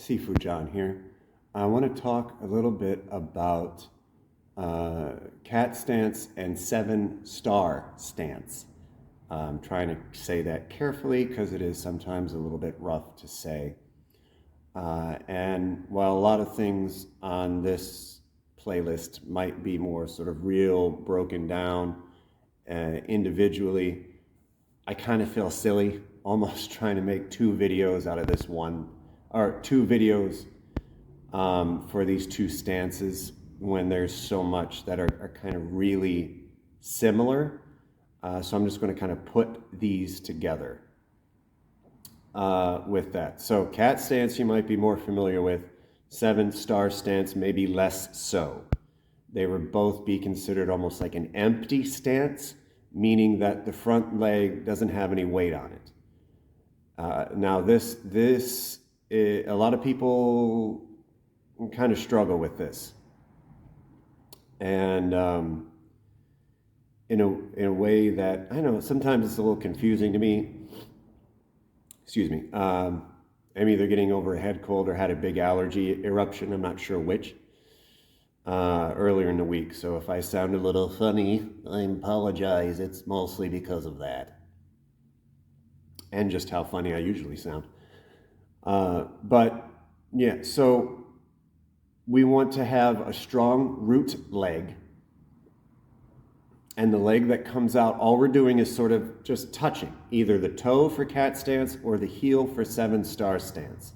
Seafood John here. I want to talk a little bit about cat stance and 7-star stance. I'm trying to say that carefully because it is sometimes a little bit rough to say. And while a lot of things on this playlist might be more sort of real, broken down individually, I kind of feel silly almost trying to make 2 videos out of this one, or 2 videos for these 2 stances when there's so much that are kind of really similar. So I'm just going to kind of put these together with that. So cat stance you might be more familiar with. 7-star stance maybe less so. They would both be considered almost like an empty stance, meaning that the front leg doesn't have any weight on it. Now this a lot of people kind of struggle with this, and in a way that I know sometimes it's a little confusing to me. Excuse me. I'm either getting over a head cold or had a big allergy eruption. I'm not sure which. Earlier in the week, so if I sound a little funny, I apologize. It's mostly because of that, and just how funny I usually sound. But yeah, so we want to have a strong root leg, and the leg that comes out, all we're doing is sort of just touching either the toe for cat stance or the heel for 7-star stance.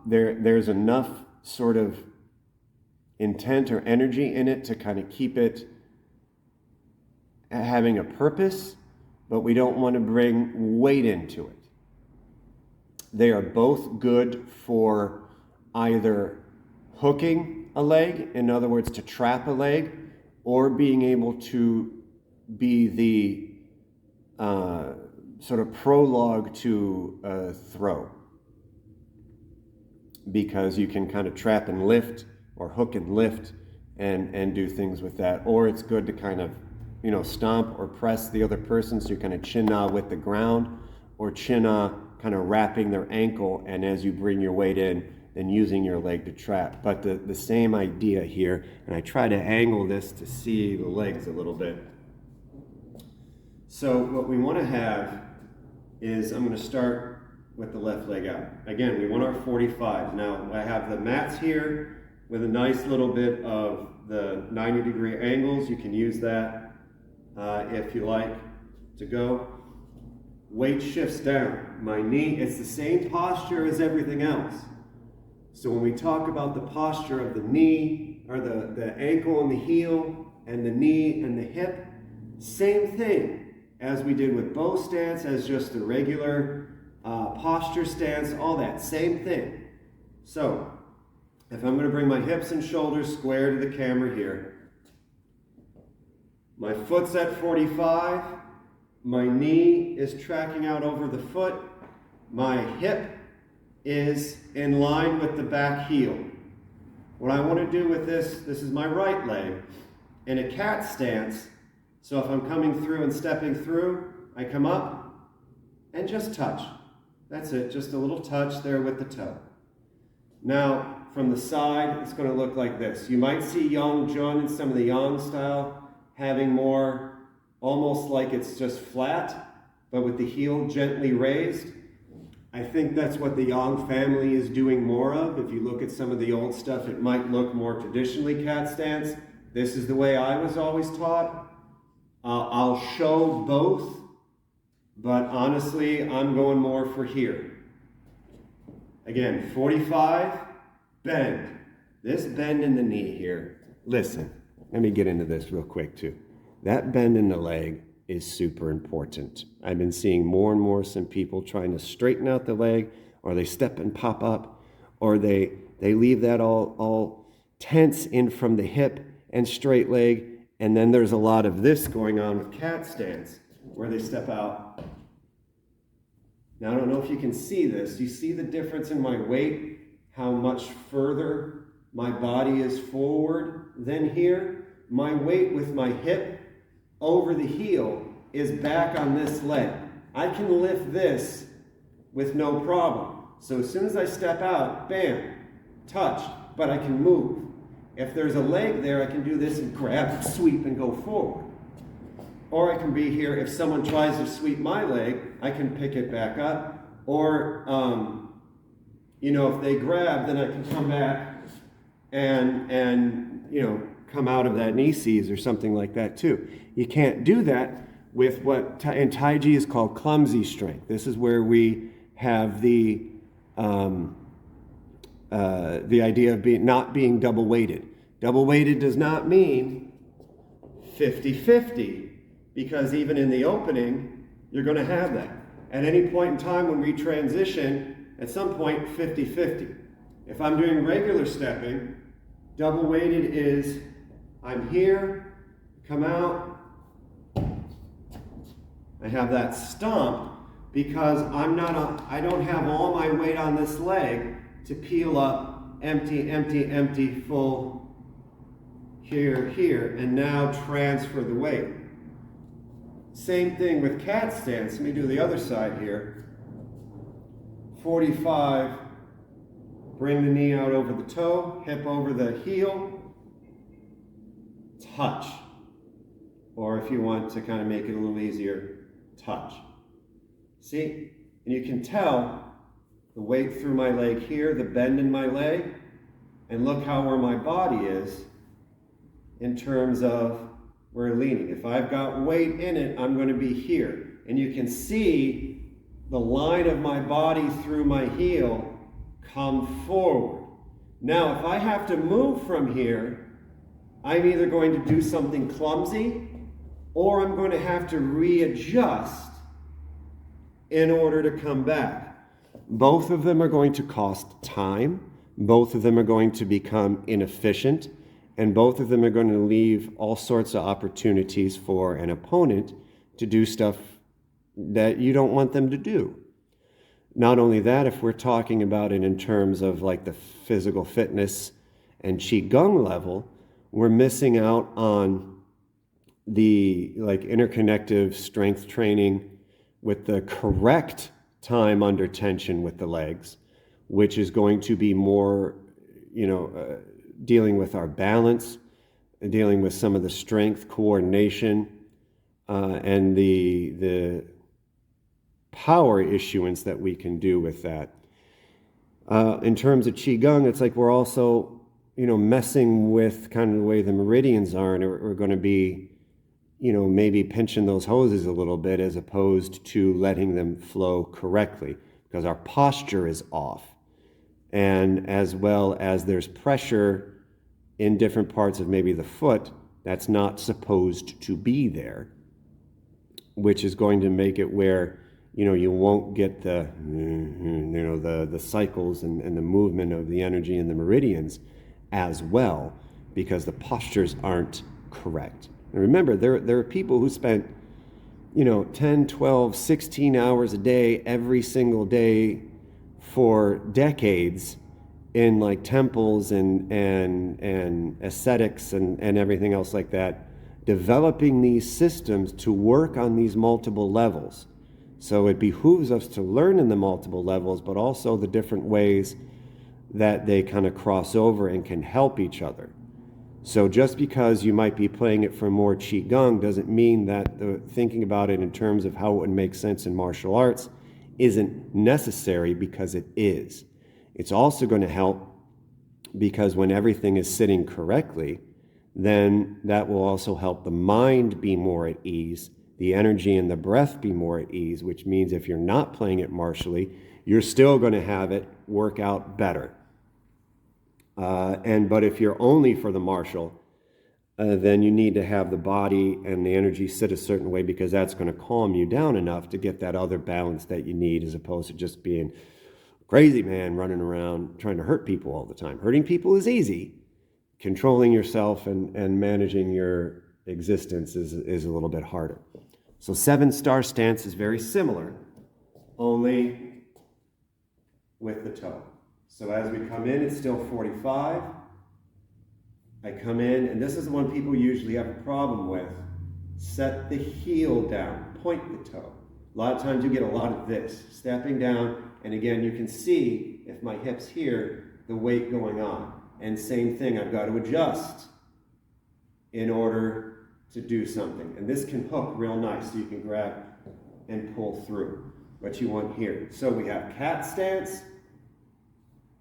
There's enough sort of intent or energy in it to kind of keep it having a purpose, but we don't want to bring weight into it. They are both good for either hooking a leg, in other words, to trap a leg, or being able to be the sort of prologue to a throw, because you can kind of trap and lift or hook and lift and do things with that. Or it's good to kind of, stomp or press the other person, so you're kind of chin-ah with the ground, or chin-ah kind of wrapping their ankle, and as you bring your weight in, then using your leg to trap. But the same idea here, and I try to angle this to see the legs a little bit. So what we want to have is, I'm going to start with the left leg out. Again, we want our 45. Now I have the mats here with a nice little bit of the 90-degree angles. You can use that if you like to go. Weight shifts down. My knee, it's the same posture as everything else. So when we talk about the posture of the knee, or the ankle and the heel, and the knee and the hip, same thing as we did with bow stance, as just the regular posture stance, all that, same thing. So if I'm going to bring my hips and shoulders square to the camera here, my foot's at 45, my knee is tracking out over the foot, my hip is in line with the back heel. What I want to do with this is my right leg in a cat stance. So if I'm coming through and stepping through, I come up and just touch. That's it, just a little touch there with the toe. Now, from the side, it's going to look like this. You might see Yang Jun in some of the Yang style having more, almost like it's just flat, but with the heel gently raised. I think that's what the Yang family is doing more of. If you look at some of the old stuff, it might look more traditionally cat stance. This is the way I was always taught. I'll show both, but honestly, I'm going more for here. Again, 45, bend. This bend in the knee here, listen, let me get into this real quick too. That bend in the leg is super important. I've been seeing more and more some people trying to straighten out the leg, or they step and pop up, or they leave that all tense in from the hip and straight leg, and then there's a lot of this going on with cat stance, where they step out. Now I don't know if you can see this. You see the difference in my weight, how much further my body is forward than here? My weight with my hip over the heel is back on this leg. I can lift this with no problem. So as soon as I step out, bam, touch, but I can move. If there's a leg there, I can do this and grab, sweep, and go forward. Or I can be here, if someone tries to sweep my leg, I can pick it back up. Or, if they grab, then I can come back and come out of that knee seize or something like that too. You can't do that with what in Tai Chi is called clumsy strength. This is where we have the idea of not being double-weighted. Double-weighted does not mean 50-50, because even in the opening, you're going to have that. At any point in time when we transition, at some point, 50-50. If I'm doing regular stepping, double-weighted is I'm here, come out, I have that stomp because I don't have all my weight on this leg to peel up, empty, empty, empty, full, here, here, and now transfer the weight. Same thing with cat stance. Let me do the other side here. 45, bring the knee out over the toe, hip over the heel, touch. Or if you want to kind of make it a little easier, touch. See? And you can tell the weight through my leg here, the bend in my leg, and look where my body is in terms of where leaning. If I've got weight in it, I'm going to be here. And you can see the line of my body through my heel come forward. Now, if I have to move from here, I'm either going to do something clumsy or I'm going to have to readjust in order to come back. Both of them are going to cost time. Both of them are going to become inefficient. And both of them are going to leave all sorts of opportunities for an opponent to do stuff that you don't want them to do. Not only that, if we're talking about it in terms of like the physical fitness and Qigong level, we're missing out on the interconnective strength training with the correct time under tension with the legs, which is going to be more, dealing with our balance, dealing with some of the strength, coordination, and the power issuance that we can do with that. In terms of Qigong, it's like we're also, messing with kind of the way the meridians are, and we're going to be, maybe pinching those hoses a little bit as opposed to letting them flow correctly because our posture is off. And as well as there's pressure in different parts of maybe the foot that's not supposed to be there, which is going to make it where, you won't get the cycles and the movement of the energy in the meridians as well because the postures aren't correct. And remember, there are people who spent, 10, 12, 16 hours a day every single day for decades in like temples and ascetics and everything else like that, developing these systems to work on these multiple levels. So it behooves us to learn in the multiple levels, but also the different ways that they kind of cross over and can help each other. So just because you might be playing it for more Qigong doesn't mean that thinking about it in terms of how it would make sense in martial arts isn't necessary, because it is. It's also going to help because when everything is sitting correctly, then that will also help the mind be more at ease, the energy and the breath be more at ease, which means if you're not playing it martially, you're still going to have it work out better. But if you're only for the martial, then you need to have the body and the energy sit a certain way, because that's going to calm you down enough to get that other balance that you need, as opposed to just being crazy man running around trying to hurt people all the time. Hurting people is easy. Controlling yourself and managing your existence is a little bit harder. So 7-star stance is very similar, only with the toe. So as we come in, it's still 45. I come in, and this is the one people usually have a problem with. Set the heel down, point the toe. A lot of times you get a lot of this, stepping down And again, you can see if my hip's here, the weight going on. And same thing, I've got to adjust in order to do something. And this can hook real nice, so you can grab and pull through what you want here. So we have cat stance,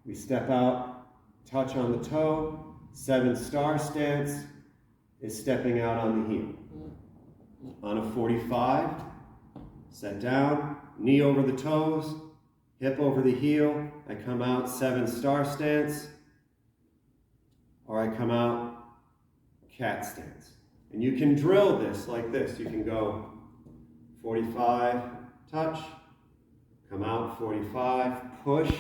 we step out, touch on the toe. 7-star stance is stepping out on the heel. On a 45, set down, knee over the toes, hip over the heel. I come out 7-star stance, or I come out cat stance. And you can drill this like this. You can go 45, touch, come out 45, push,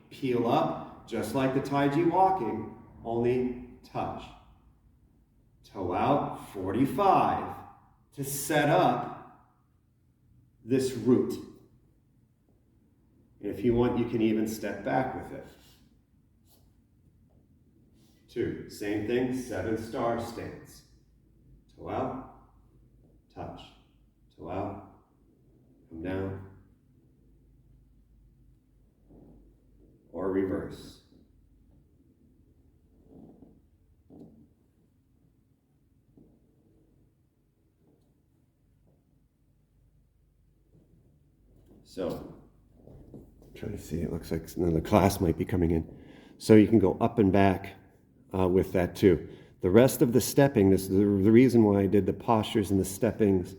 peel up, just like the Taiji walking, only touch. Toe out 45 to set up this root. And if you want, you can even step back with it. 2, same thing, 7-star stance. Toe out, touch, toe out, come down, or reverse. So, I'm trying to see, it looks like the class might be coming in. So you can go up and back with that too. The rest of the stepping, this is the reason why I did the postures and the steppings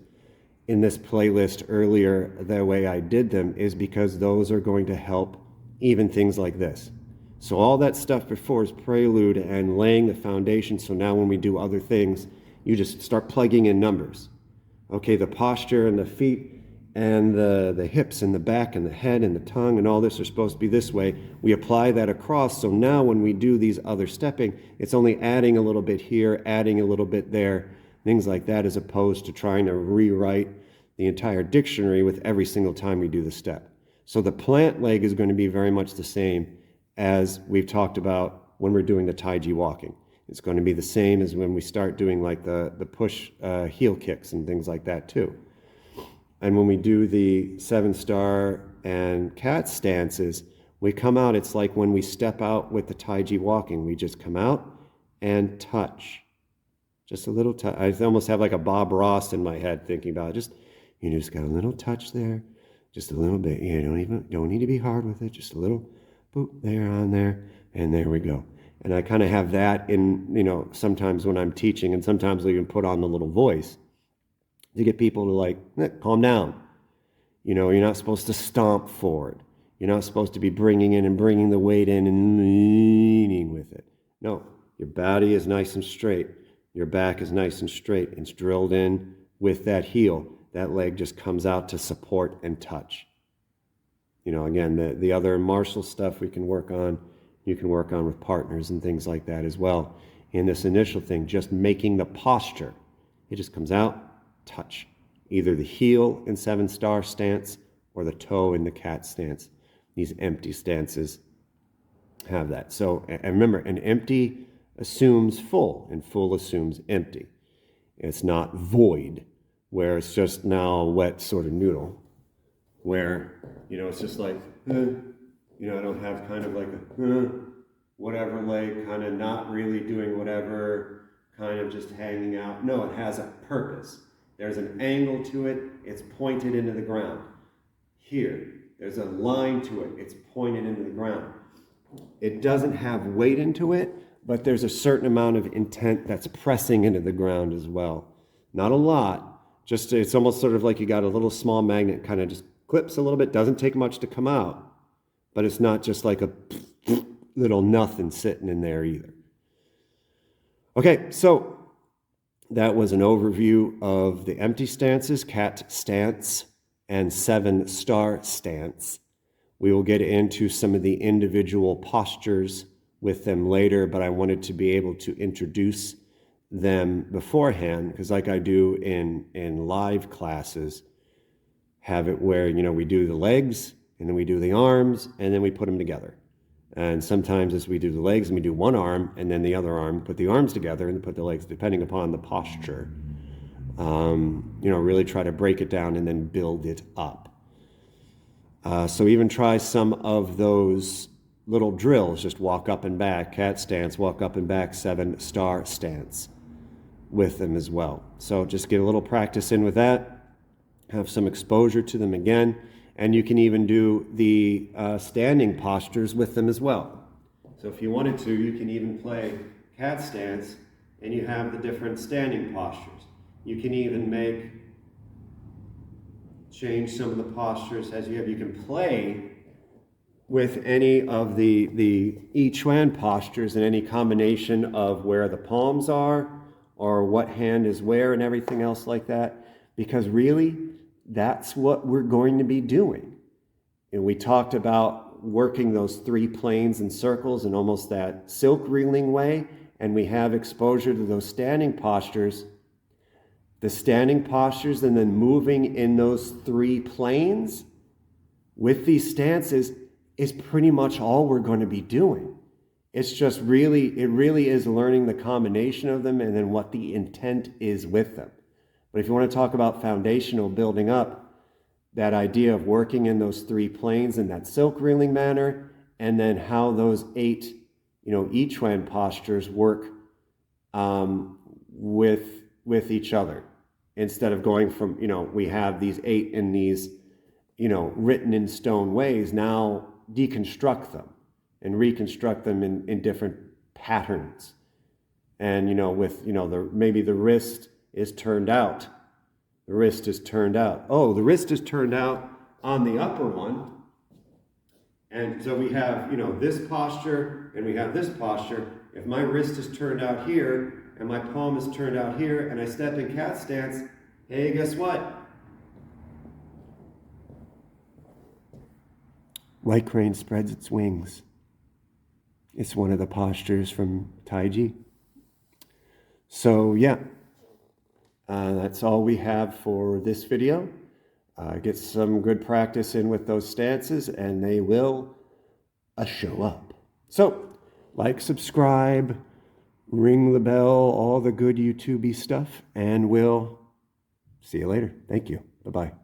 in this playlist earlier, the way I did them, is because those are going to help even things like this. So all that stuff before is prelude and laying the foundation, so now when we do other things, you just start plugging in numbers. Okay, the posture and the feet and the hips and the back and the head and the tongue and all this are supposed to be this way. We apply that across, so now when we do these other stepping, it's only adding a little bit here, adding a little bit there, things like that, as opposed to trying to rewrite the entire dictionary with every single time we do the step. So the plant leg is going to be very much the same as we've talked about when we're doing the Taiji walking. It's going to be the same as when we start doing like the push heel kicks and things like that too. And when we do the 7-star and cat stances, we come out, it's like when we step out with the Taiji walking, we just come out and touch. Just a little touch. I almost have like a Bob Ross in my head thinking about it. You just got a little touch there, just a little bit. You don't need to be hard with it, just a little boop there on there, and there we go. And I kind of have that in, sometimes when I'm teaching, and sometimes I even put on the little voice to get people to calm down. You're not supposed to stomp forward. You're not supposed to be bringing in and bringing the weight in and leaning with it. No, your body is nice and straight. Your back is nice and straight. It's drilled in with that heel. That leg just comes out to support and touch. Again, the other martial stuff we can work on, you can work on with partners and things like that as well. In this initial thing, just making the posture, it just comes out, touch. Either the heel in 7-star stance or the toe in the cat stance. These empty stances have that. So, and remember, an empty assumes full, and full assumes empty. It's not void, where it's just now a wet sort of noodle, where, it's just like, I don't have kind of like a whatever leg, kind of not really doing whatever, kind of just hanging out. No, it has a purpose. There's an angle to it. It's pointed into the ground. Here, there's a line to it. It's pointed into the ground. It doesn't have weight into it, but there's a certain amount of intent that's pressing into the ground as well. Not a lot. Just, it's almost sort of like you got a little small magnet, kind of just clips a little bit. Doesn't take much to come out, but it's not just like a little nothing sitting in there either. Okay, so that was an overview of the empty stances, cat stance, and 7-star stance. We will get into some of the individual postures with them later, but I wanted to be able to introduce them beforehand, because like I do in live classes, have it where, we do the legs, and then we do the arms, and then we put them together. And sometimes as we do the legs, and we do one arm, and then the other arm, put the arms together, and put the legs, depending upon the posture. Really try to break it down and then build it up. So even try some of those little drills. Just walk up and back, cat stance, walk up and back, 7-star stance with them as well. So just get a little practice in with that, have some exposure to them again, and you can even do the standing postures with them as well. So if you wanted to, you can even play cat stance and you have the different standing postures. You can even change some of the postures as you have. You can play with any of the I Chuan postures and any combination of where the palms are or what hand is where and everything else like that, because really that's what we're going to be doing. And we talked about working those 3 planes and circles in almost that silk reeling way, and we have exposure to those standing postures. The standing postures and then moving in those 3 planes with these stances is pretty much all we're going to be doing. It's just it really is learning the combination of them and then what the intent is with them. But if you want to talk about foundational building up, that idea of working in those 3 planes in that silk reeling manner, and then how those 8, I Chuan postures work with each other. Instead of going from, we have these 8 in these, written in stone ways, now deconstruct them and reconstruct them in different patterns. And, with, maybe the wrist is turned out. The wrist is turned out. Oh, the wrist is turned out on the upper one. And so we have, this posture and we have this posture. If my wrist is turned out here and my palm is turned out here and I step in cat stance, hey, guess what? White crane spreads its wings. It's one of the postures from Taiji. So yeah, that's all we have for this video. Get some good practice in with those stances and they will show up. So like, subscribe, ring the bell, all the good YouTube-y stuff, and we'll see you later. Thank you. Bye-bye.